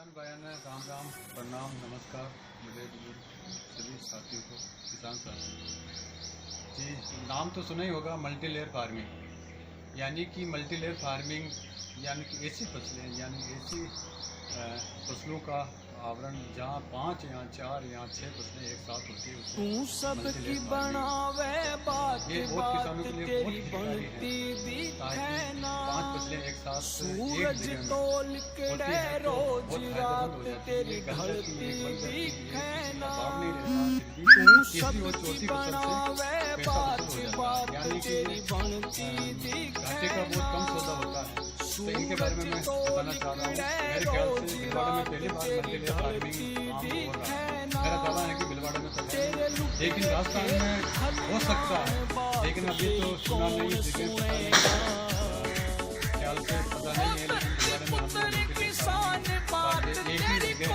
किसान भाइयों राम राम प्रणाम नमस्कार मेरे सभी साथियों को किसान साथियों जी। नाम तो सुना ही होगा मल्टी लेयर फार्मिंग, यानी कि मल्टी लेयर फार्मिंग यानी कि ऐसी फसलें यानी ऐसी फसलों का आवरण जहाँ 5 या 4 या 6 फसलें एक साथ होती है। तू सबकी बनावे बात ये बहुत किसानों के लिए बहुत बनती दिखे ना। 5 फसलें एक साथ सूरज तोल के रोज रात तेरी ढलती दिखे ना। तू सबकी बनावे बात तेरी बनती घाटे का दिखे बहुत कम सौदा होता है, तो इनके बारे में मैं बताना चाह रहा हूँ। मेरे ख्याल से भिलवाड़ा में पहली बार मल्टी लेयर फार्मिंग काम हो रहा है। मेरा दावा है कि भिलवाड़ा में तो है, लेकिन राजस्थान में हो सकता है, लेकिन अभी तो सुना नहीं है, ख्याल से पता नहीं है। लेकिन भिलवाड़ा में एक ही जगह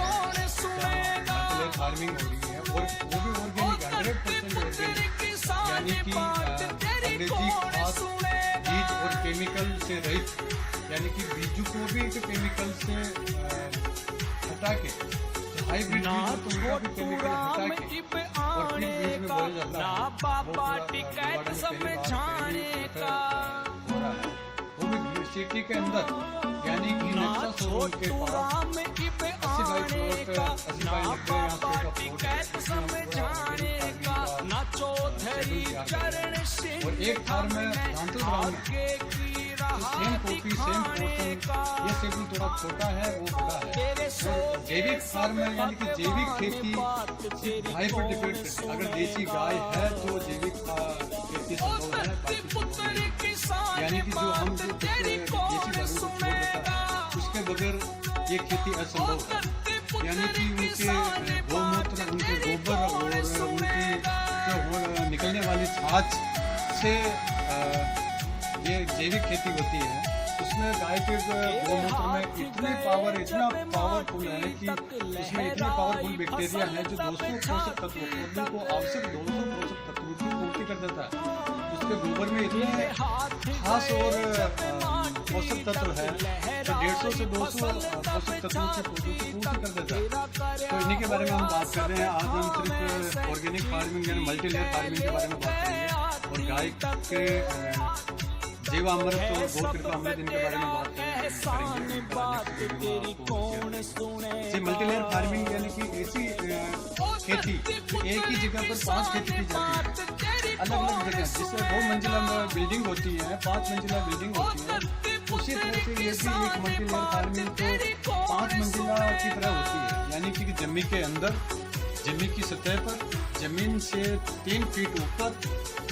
मल्टी लेयर फार्मिंग हो रही है, और वो भी ऑर्गेनिक 100% ऑर्गेनिक, यानी कि अंग्रेजी खाद बीज और केमिकल से रहित, यानी कि बीजों को भी केमिकल से हटा के हाइब्रिड बीज को भी केमिकल हटा के और फिर बीज में बोया जाता है। वो भी सिटी के अंदर, यानी कि नेक्सा शोरूम के पास 80 बाई 90 और एक फार्म में धांतु ग्राम सेम कॉपी सेम पोर्शन, ये सेबुल थोड़ा छोटा है वो बड़ा है। जैविक फार्म में यानी कि जैविक खेती गाय पर डिपेंड करती है। अगर देसी गाय है तो जैविक खेती संभव है, यानी कि जो हम जो देसी गायों को छोड़ देता है उसके बगैर ये खेती असंभव है। यानी कि उनके गौमूत्र, उनके गोबर और उनकी जो निकलने वाली छाछ से ये जैविक खेती होती है। उसमें गाय के गौमूत्र में इतना पावरफुल है कि उसमें इतने पावरफुल बैक्टीरिया है जो 200 पोषक तत्वों को आवश्यक 200 पोषक तत्वों की पूर्ति कर देता है। उसके गोबर में इतने खास और पोषक तत्व है तो 150 से 200 पोषक तत्वों की पूर्ति कर देता है। तो इन्हीं के बारे में हम बात कर रहे हैं। आज हम सिर्फ ऑर्गेनिक फार्मिंग यानी मल्टी लेयर फार्मिंग के बारे में बात करेंगे और गाय के जीवामृत और गौ कृपा अमृत इनके बारे में बात करेंगे। मल्टी लेयर फार्मिंग यानी कि ऐसी खेती एक ही जगह पर 5 खेती की जाती है, अलग अलग जगह, जिससे 2 मंजिला बिल्डिंग होती है, 5 मंजिला बिल्डिंग होती है। उसी तरह से ये भी एक मल्टी लेयर फार्मिंग तो 5 मंजिला की तरह होती है, यानी कि जमीन के अंदर, जमीन की सतह पर, जमीन से 3 फीट ऊपर,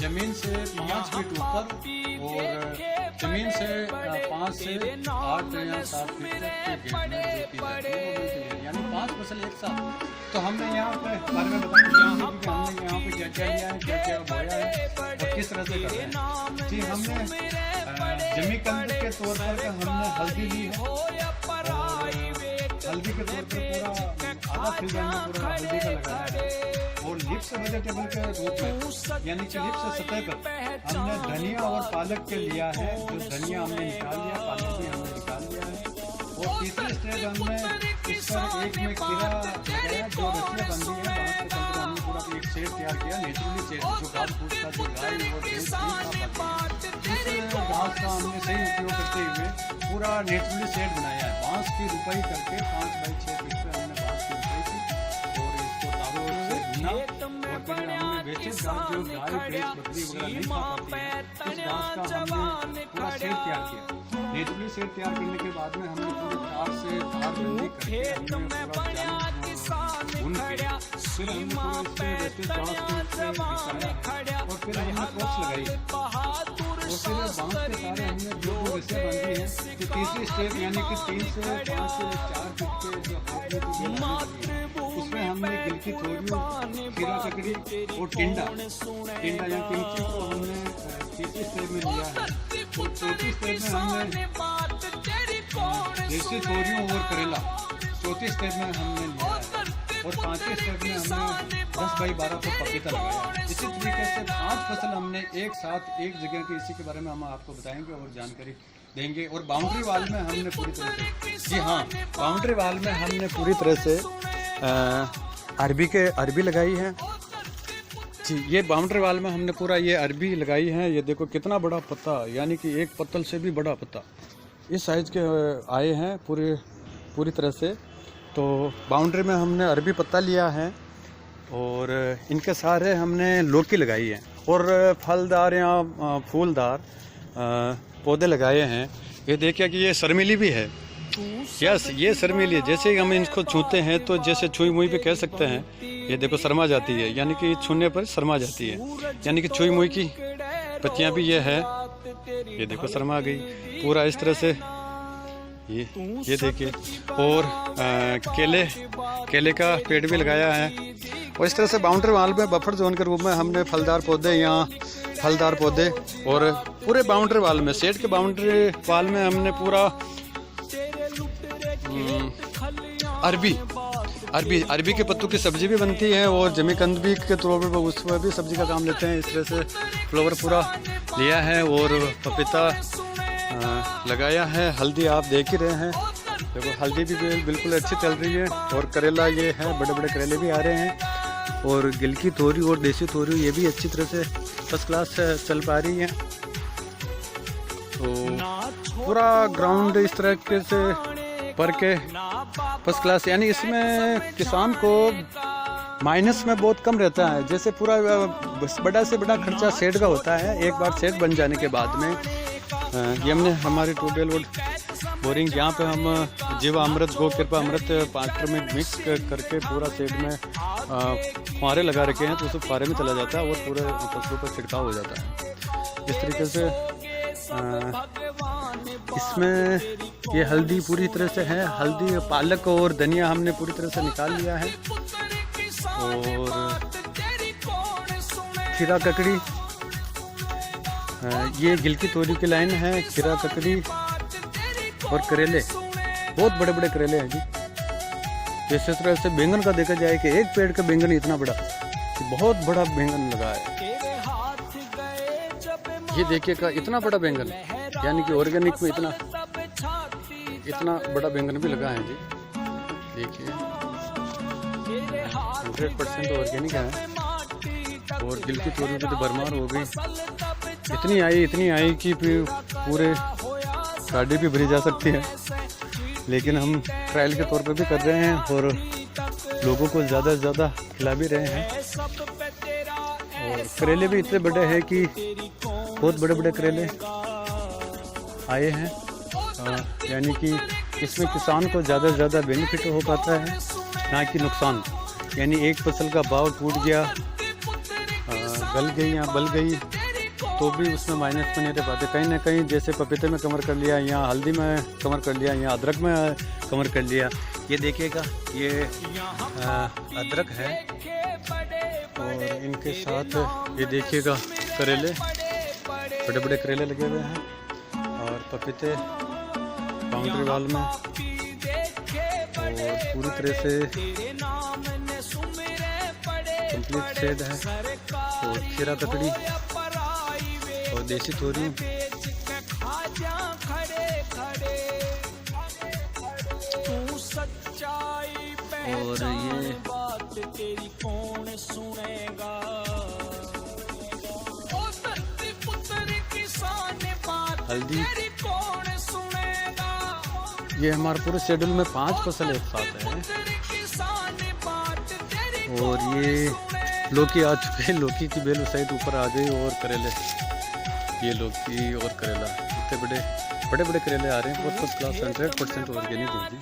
जमीन से 5 फीट ऊपर और जमीन से 5 से 8 या 7 फीट तक यानी 5 फसल एक साथ। तो हमने यहाँ पे बारे में बताया कि हमने यहाँ पे क्या क्या लिया है, क्या क्या बोया है और किस तरह से कर रहे हैं। जी, हमने जमीन कंद के तौर पर हमने हल्दी ली है, हल्दी के तौर पर पूरा आधा फील्ड में पूरा हल्दी का लगाया है। और लिप्स वेजिटेबल के रूप में यानी कि लिप्स सतह पर हमने धनिया और पालक के लिया है। जो धनिया हमने निकाल लिया, पालक भी हमने निकाल लिया है। और तीसरे स्टेज हमने इस पर एक में खीरा लगाया, जो रस्सियाँ बंधी है बांस के तंत्र हमने पूरा एक सेट तैयार किया, नेचुरली सेट, जो घास फूस का जो गाय और भैंस घास का हमने सही उपयोग करते हुए पूरा नेचुरली सेट बनाया है। बांस की रुपाई करके 5 बाई 6 फीट पे हमने बांस की रुपाई की और इसको तारों से बुना और फिर हमने बेचे। जो गाय भैंस बकरी वगैरह नहीं खा पाती है उस घास का हमने पूरा सेट तैयार किया। नेचुरली सेट तैयार करने के बाद में हमने पूरे तार से तार बंदी करके हमने पूरा जाली बुन के फिर हमने पूरा इसके वैसे बांस के बिछाया और फिर हमने क्रॉप्स लगाई और फिर बांस के सारे हमने जो रस्सियाँ बांधी हैं। तो तीसरी स्टेप यानी कि 3 से 5 से 4 फीट के जो उसमें हमने गिल की तोरियों, खीरा ककड़ी और टिंडा या किमची को हमने तीसरी स्टेप में लिया है। और चौथी स्टेप में हमने देसी तोरियों और करेला चौथी स्टेप में हमने लिया है। और 5वीं स्टेप में हमने 10 बाई 12 फुट पपीता लगाया। इसी तरीके से 5 फसल हमने एक साथ एक जगह की, इसी के बारे में हम आपको बताएंगे और जानकारी देंगे। और बाउंड्री वाल में हमने पूरी तरह से, जी हाँ, बाउंड्री वाल में हमने पूरी तरह से अरबी लगाई है जी। ये बाउंड्री वाल में हमने पूरा ये अरबी लगाई है। ये देखो कितना बड़ा पत्ता, यानी कि एक पत्तल से भी बड़ा पत्ता इस साइज़ के आए हैं पूरी तरह से। तो बाउंड्री में हमने अरबी पत्ता लिया है और इनके सारे हमने लौकी लगाई है और फलदार या फूलदार पौधे लगाए हैं। ये देखिए कि ये शर्मिली भी है। यस, ये शर्मिली है। जैसे ही हम इसको छूते हैं तो जैसे छुई मुई भी कह सकते हैं। ये देखो शर्मा जाती है, यानी कि छूने पर शर्मा जाती है, यानी कि छुई मुई की पत्तियां भी ये है। ये देखो शर्मा गई पूरा इस तरह से। ये देखिए। और केले का पेड़ भी लगाया है। और इस तरह से बाउंड्री वाल में बफर जोन के रूप में हमने फलदार पौधे और पूरे बाउंड्री वाल में, सेट के बाउंड्री वाल में हमने पूरा अरबी के पत्तों की सब्जी भी बनती है और जमीकंद भी के तौर पर उसमें भी सब्जी का काम लेते हैं। इस तरह से फ्लावर पूरा लिया है और पपीता लगाया है। हल्दी आप देख ही रहे हैं, देखो हल्दी भी बिल्कुल अच्छी चल रही है। और करेला ये है, बड़े बड़े करेले भी आ रहे हैं। और गिलकी तोरी और देसी तोरी ये भी अच्छी तरह से फर्स्ट क्लास चल पा रही है। तो पूरा ग्राउंड इस तरह से पर के फर्स्ट क्लास, यानी इसमें किसान को माइनस में बहुत कम रहता है। जैसे पूरा बड़ा से बड़ा खर्चा सेट का होता है एक बार सेट बन जाने के बाद में। ये हमने हमारी ट्यूबवेल और बोरिंग यहाँ पे हम जीवा अमृत, गो कृपा अमृत पात्र में मिक्स करके पूरा सेट में फुहारे लगा रखे हैं। तो उस फुहारे में चला जाता है और पूरे फसलों पर छिड़काव हो जाता है। इस तरीके से इसमें ये हल्दी पूरी तरह से है। हल्दी, पालक और धनिया हमने पूरी तरह से निकाल लिया है। और खीरा ककड़ी, ये गिलकी तोरी की लाइन है। खीरा ककड़ी और करेले, बहुत बड़े बड़े करेले हैं जी। इस तरह से बैंगन का देखा जाए कि एक पेड़ का बैंगन इतना बड़ा, बहुत बड़ा बैंगन लगा है। ये देखिएगा इतना बड़ा बैंगन, यानी कि ऑर्गेनिक में इतना बड़ा बैंगन भी लगा है जी। देखिए 100% ऑर्गेनिक है। और दिल की तोरी तो भरमार हो गई, इतनी आई कि पूरे गाड़ी भी भरी जा सकती है। लेकिन हम ट्रायल के तौर पे भी कर रहे हैं और लोगों को ज़्यादा से ज़्यादा खिला भी रहे हैं। और करेले भी इतने बड़े हैं कि बहुत बड़े बड़े करेले आए हैं। यानी कि इसमें किसान को ज़्यादा से ज़्यादा बेनिफिट हो पाता है, ना कि नुकसान। यानी एक फसल का भाव टूट गया, गल गई या बल गई, तो भी उसमें माइनस में नहीं रह पाते। कहीं ना कहीं जैसे पपीते में कमर कर लिया, या हल्दी में कमर कर लिया, या अदरक में कमर कर लिया। ये देखिएगा, ये अदरक है और इनके साथ ये देखिएगा करेले, बड़े बड़े करेले लगे हुए हैं। और पपीते बाउंड्री वाल में, और पूरी तरह से कंप्लीट शेड है। और खीरा ककड़ी और देसी तोरी, और ये हल्दी। ये हमारे पूरे शेड्यूल में 5 फसल एक साथ है। और ये लौकी आ चुके हैं, लौकी की बेल साइड ऊपर आ गई। और करेले, ये लौकी और करेला, इतने बड़े बड़े करेले आ रहे हैं। बहुत फर्स्ट क्लास 100% ऑर्गेनिक होगी।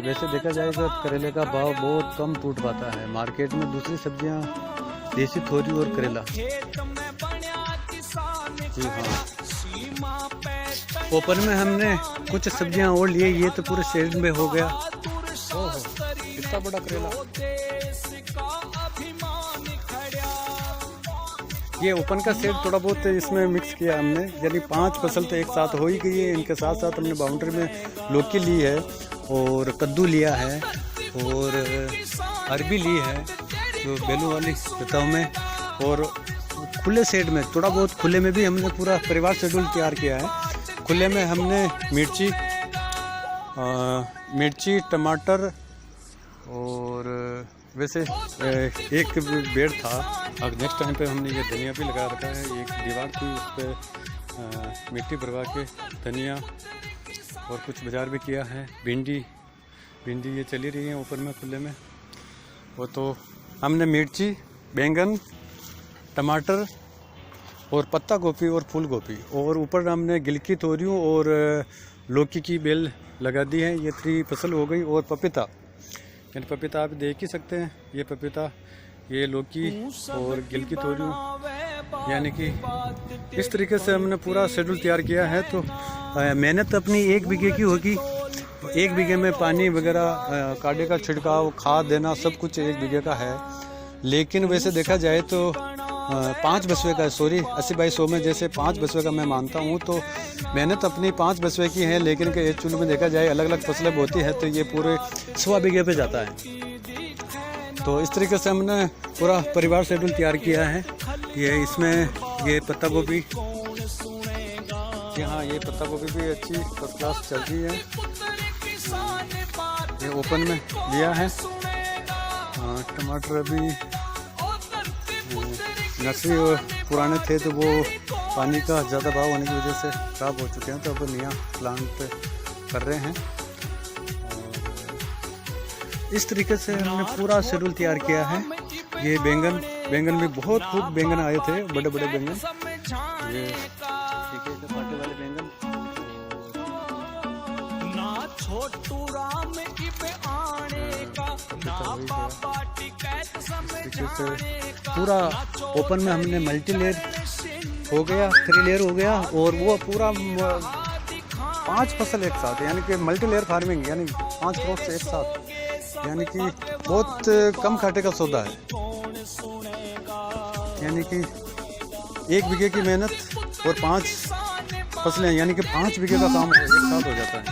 वैसे देखा जाए तो करेले का भाव बहुत कम टूट पाता है मार्केट में। दूसरी सब्जियां देसी तोरी और करेला, जी हाँ। ओपन में हमने कुछ सब्जियां और लिए, ये तो पूरे शेड में हो गया। ओहो, इतना बड़ा करेला। ये ओपन का सेट थोड़ा बहुत इसमें मिक्स किया हमने, यानी 5 फसल तो एक साथ हो ही गई है। इनके साथ साथ हमने बाउंड्री में लौकी ली है, और कद्दू लिया है, और अरबी ली है जो बेलू वाली बताओ में, और खुले शेड में, थोड़ा बहुत खुले में भी हमने पूरा परिवार शेड्यूल तैयार किया है। खुले में हमने मिर्ची, टमाटर और वैसे एक बेड था। अब नेक्स्ट टाइम पे हमने ये धनिया भी लगा रखा है। एक दीवार थी, उस पर मिट्टी भरवा के धनिया और कुछ बाजार भी किया है। भिंडी ये चली रही है ऊपर में खुले में। वो तो हमने मिर्ची, बैंगन, टमाटर और पत्ता गोभी और फूल गोभी, और ऊपर हमने गिलकी, तोरियों और लौकी की बेल लगा दी है। ये 3 फसल हो गई। और पपीता, यानी पपीता आप देख ही सकते हैं। ये पपीता, ये लौकी और गिलकी, तोरियों, यानी कि इस तरीके से हमने पूरा शेड्यूल तैयार किया है। तो मेहनत अपनी 1 बीघे की होगी। 1 बीघे में पानी वगैरह, कांटे का छिड़काव, खाद देना, सब कुछ 1 बीघे का है। लेकिन वैसे देखा जाए तो 5 बसवे का, सॉरी 80/100 में जैसे 5 बसवे का मैं मानता हूँ। तो मेहनत अपनी 5 बसवे की है, लेकिन के एक चूल्हे में देखा जाए अलग अलग फसलें होती है तो ये पूरे 100 बीघे पे जाता है। तो इस तरीके से हमने पूरा परिवार शेड्यूल तैयार किया है। ये इसमें ये पत्ता गोभी, हाँ ये पत्ता गोभी भी अच्छी फर्स्ट क्लास चल रही है। ये ओपन में लिया है। टमाटर अभी नर्सरी पुराने थे तो वो पानी का ज़्यादा भाव होने की वजह से खराब हो चुके हैं, तो अब नया प्लांट कर रहे हैं। और इस तरीके से हमने पूरा शेड्यूल तैयार किया है। ये बैंगन भी बहुत खूब बैंगन आए थे, बड़े बड़े बैंगन। ये पाटे वाले बैंगन। पूरा ओपन में हमने मल्टी लेयर हो गया, 3 लेयर हो गया, और वो पूरा 5 फसल एक साथ, यानी कि मल्टी लेयर फार्मिंग, यानी 5 क्रॉप्स एक साथ, यानी कि बहुत कम खाटे का सौदा है। यानी कि 1 बीघे की मेहनत और 5 फसलें, यानी कि 5 बीघे का काम एक साथ हो जाता है।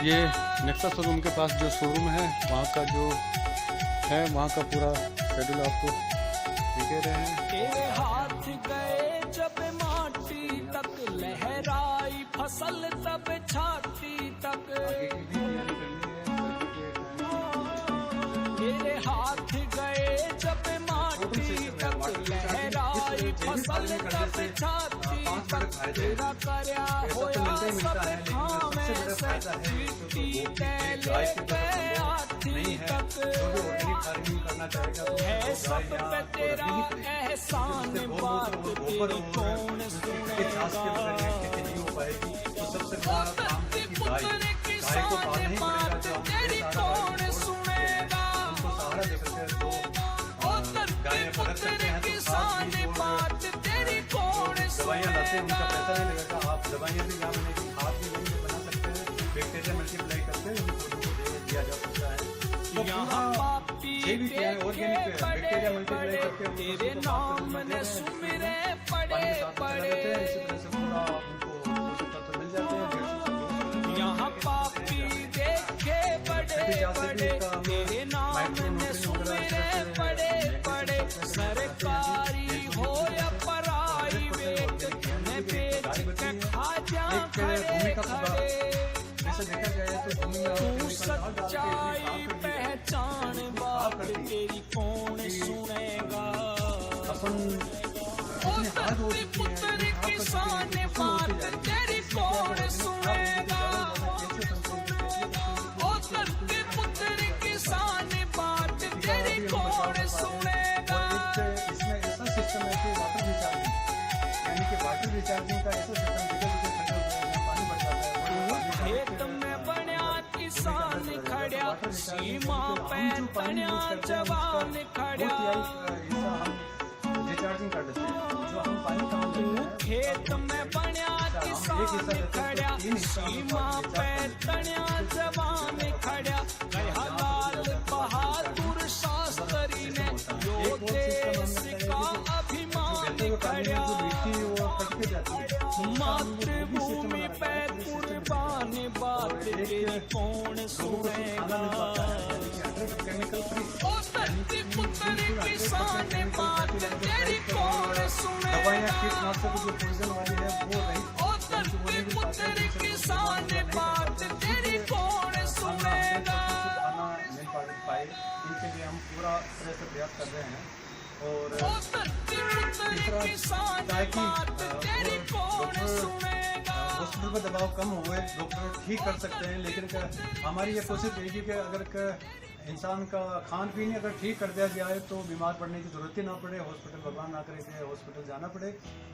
ये नेक्सा शोरूम के पास जो शोरूम है, वहाँ का जो है, वहाँ का पूरा शेड्यूल आपको दिखे रहे हैं। तेरे हाथ गए जब माटी तक, लहराई फसल तब छाती तक। तेरे हाथ गए जब माटी तक, लहराई फसल तब छाती तक। तेरा करया होया सब थामे से, मिट्टी तैले पे आती तक। है सब पे तेरा एहसान, बात तेरी कौन सुनेगा। पुत्र किसान बात तेरी कौन सुनेगा। पुत्र किसान बात तेरी कौन सुनेगा। आप दवाइयाँ भी यहाँ बनेगी, खाद भी नहीं बना सकते हैं, बैक्टीरिया मल्टीप्लाई करते हैं, उनको दिया जा सकता है। ये भी क्या है, ऑर्गेनिक बैक्टीरिया मल्टीप्लाई करके तेरे नाम ने सुमिरे पड़े पड़े, इसी तरह से पूरा उनको तत्व मिल जाते हैं। यहाँ पापी देखे बड़े बड़े, तेरे नाम ने सुमिरे पड़े पड़े। सरकारी हो या प्राइवेट, मैं बेच के खा जा खड़े खड़े। तू सच्चाई पहचान, बात तेरी कौन सुनेगा। पुत्र किसान बात तेरी कौन सुनेगा। पुत्र किसान बात तेरी कौन सुनेगा। इसमें ऐसा सिस्टम है कि वाटर रिचार्जिंग, यानी कि वाटर रिचार्जिंग का ऐसा सिस्टम पानी बढ़ जाता है। खेत में बन्या किसान खड़ा, सीमा पे तन्या जवान खड़ा। रिचार्जिंग कर देते हैं, जो हम पानी कहाँ देते हैं। खेत में बन्या किसान खड़ा, सीमा पे तन्या जवान खड़ा। कहा लाल बहादुर शास्त्री ने, यो देश का अभिमान खड़ा। मातृभूमि पे कुर्बान बा बात तेरी कौन सुनेगा। केमिकल फ्री ओ धरती पुत्र किसान बात तेरी कौन सुनेगा। दवाइयाँ कीटनाशक जो पॉइजन वाली है वो रही। ओ धरती पुत्र किसान बात तेरी कौन सुनेगा। नहीं पाए, इनके लिए हम पूरा तरह से प्रयास कर रहे हैं। और ओ धरती पुत्र किसान बात तेरी कौन सुनेगा। हॉस्पिटल पर दबाव कम हुए, डॉक्टर ठीक कर सकते हैं, लेकिन हमारी ये कोशिश रहेगी कि अगर इंसान का खान पीन अगर ठीक कर दिया जाए तो बीमार पड़ने की जरूरत ही ना पड़े, हॉस्पिटल भगवान ना करे कि हॉस्पिटल जाना पड़े।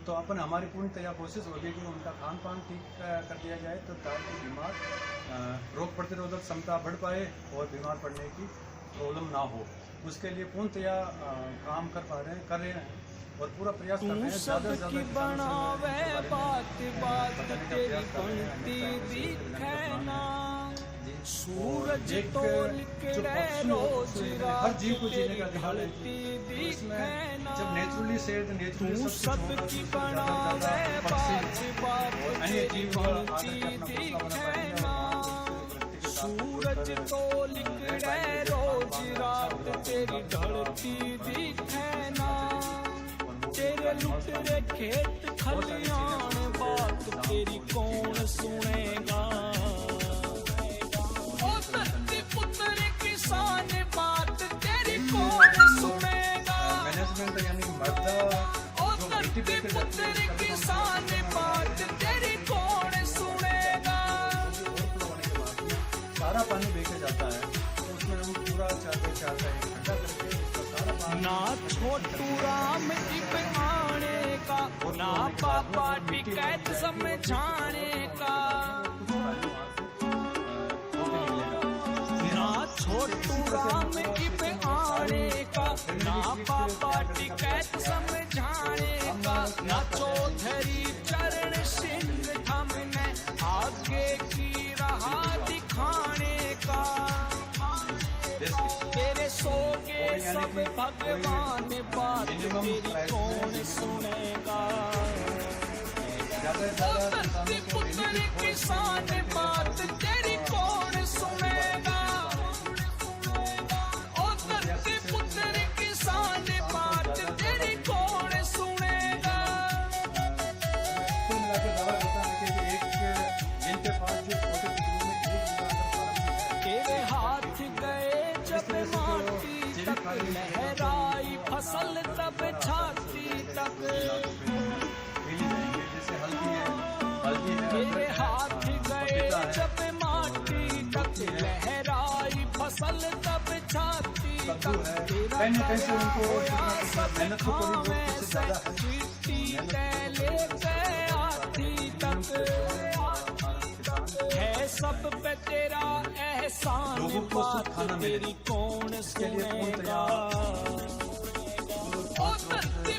तो अपन हमारी पूर्णतया कोशिश होगी कि उनका खान पान ठीक कर दिया जाए तो ताकि बीमार रोग प्रतिरोधक क्षमता बढ़ पाए और बीमार पड़ने की प्रॉब्लम ना हो। उसके लिए पूर्णतया काम कर रहे हैं और पूरा प्रयास कर रहे हैं। ज़्यादा से ज़्यादा बनावे बात बात तेरी पंक्ति दिखे ना। सूरज तोल के रोज हर जीव को जीने का अधिकार है। दिखे ना। जब नेचुरली सेड नेचुरली सबकी बनावे बात बात तेरी पंक्ति दिखे ना। सूरज तोल के रोज रात तेरी ढलती दिखे ना। तेरे लुटेरे खेत खलियान बात तेरी कौन सुनेगा। ओ धरती पुत्र किसान बात तेरी कौन सुनेगा। मैनेजमेंट यानी मर्दा ओ धरती पुत्र किसान बात तेरी कौन सुनेगा। सारा पानी बेचे जाता है तो उसमें हम पूरा चाहते हैं ठंडा करके सारा पानी ना छोटू राम इब आने का, ना पापा टिकैत समझाने का। ना छोटू राम इब आने का, ना पापा टिकैत समझाने का। ना चौधरी चरण सिंह हमने आगे की राह दिखाने का। तेरे सोगे सब भगवान बात तेरी कौन सुनेगा। ओ धरती पुत्र किसान बात तेरी कौन सुनेगा। ओ धरती पुत्र किसान बात तेरी कौन सुनेगा। कुल मिलाकर दावा होता है कि एक जिनके पास जो छोटे टुकड़ों में एक तेरे हाथ गए जब माटी तक, लहराई फसल तब छाती तक। जैसे हल्दी है तेरे हाथ गए जब माटी तक, लहराई फसल तब छाती तक। तेरा गया होया सब खावे से चिट्ठी ले गए आती तक। है सब पे तेरा एहसान लोगों को सब खाना बात मिले तेरी कौन इसके लिए सुनेगा। पूर्णतया ओ धरती